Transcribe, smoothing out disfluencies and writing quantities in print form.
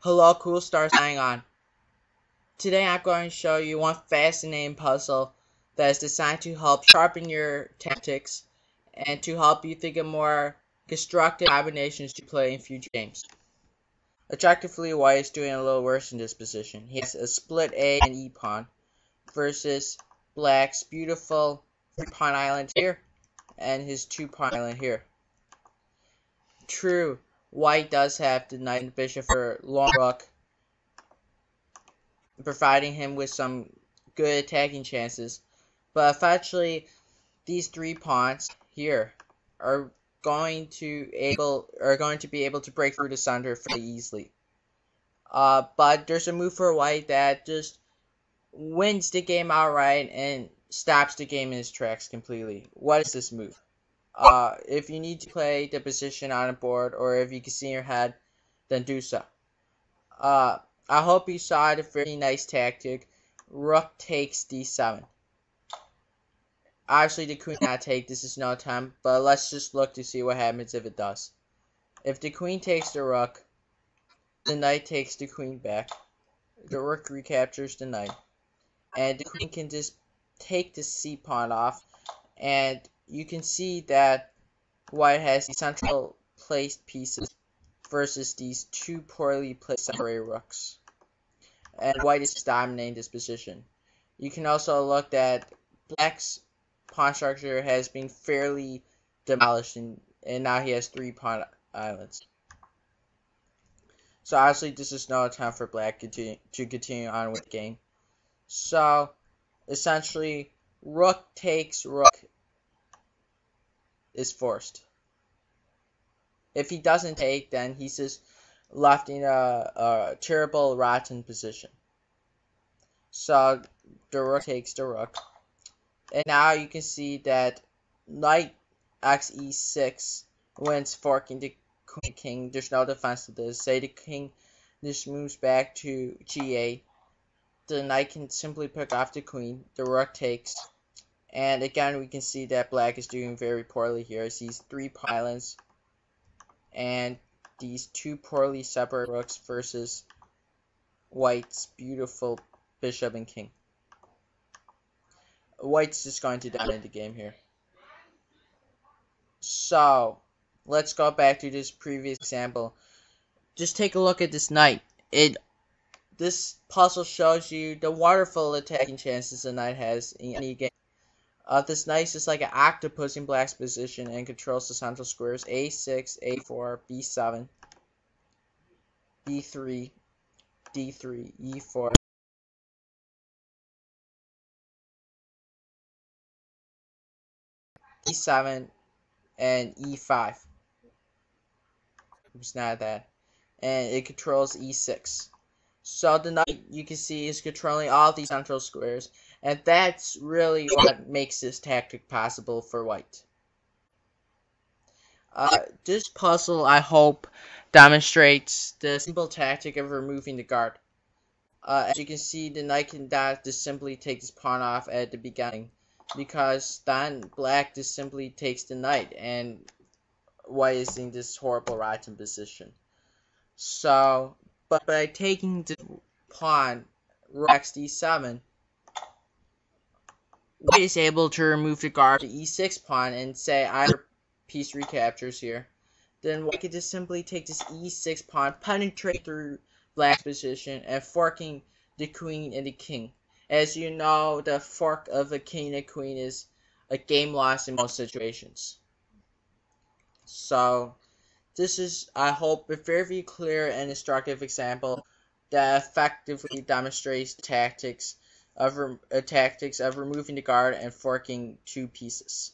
Hello, cool stars, hang on. Today I'm going to show you one fascinating puzzle that is designed to help sharpen your tactics and to help you think of more constructive combinations to play in future games. Objectively, white is doing a little worse in this position. He has a split A and E pawn versus black's beautiful 3-pawn island here and his 2-pawn island here. True, white does have the knight and bishop for long rook, providing him with some good attacking chances. But eventually, these 3 pawns here are going to be able to break through the center fairly easily. But there's a move for white that just wins the game outright and stops the game in its tracks completely. What is this move? If you need to play the position on the board, or if you can see in your head, then do so. I hope you saw the very nice tactic. Rook takes d7. Obviously, the queen cannot take. This is no attempt, but let's just look to see what happens if it does. If the queen takes the rook, the knight takes the queen back. The rook recaptures the knight, and the queen can just take the c pawn off, and you can see that white has the central placed pieces versus these two poorly placed separated rooks, and white is dominating this position. You can also look that black's pawn structure has been fairly demolished, and now he has 3 pawn islands. So obviously this is no attempt for black to continue on with the game. So essentially, rook takes rook is forced. If he doesn't take, then he's just left in a terrible, rotten position. So the rook takes the rook. And now you can see that knight x e6 wins forking the queen king. There's no defense to this. Say the king just moves back to g8. The knight can simply pick off the queen. The rook takes. And again, we can see that black is doing very poorly here. As these 3 pylons and these 2 poorly separated rooks versus white's beautiful bishop and king. White's just going to dominate the game here. So, let's go back to this previous example. Just take a look at this knight. This puzzle shows you the wonderful attacking chances the knight has in any game. This knight is like an octopus in black's position and controls the central squares a6, a4, b7, b3, d3, e4, e7, and e5. It's not that. And it controls e6. So the knight, you can see, is controlling all these central squares. And that's really what makes this tactic possible for white. This puzzle, I hope, demonstrates the simple tactic of removing the guard. As you can see, the knight can just simply take this pawn off at the beginning, because then black just simply takes the knight, and white is in this horrible rotten position. So, but by taking the pawn, rook d7, white is able to remove the guard to e6 pawn and say either piece recaptures here. Then white can just simply take this e6 pawn, penetrate through black's position, and forking the queen and the king. As you know, the fork of a king and a queen is a game loss in most situations. So, this is, I hope, a very clear and instructive example that effectively demonstrates tactics of removing the guard and forking 2 pieces.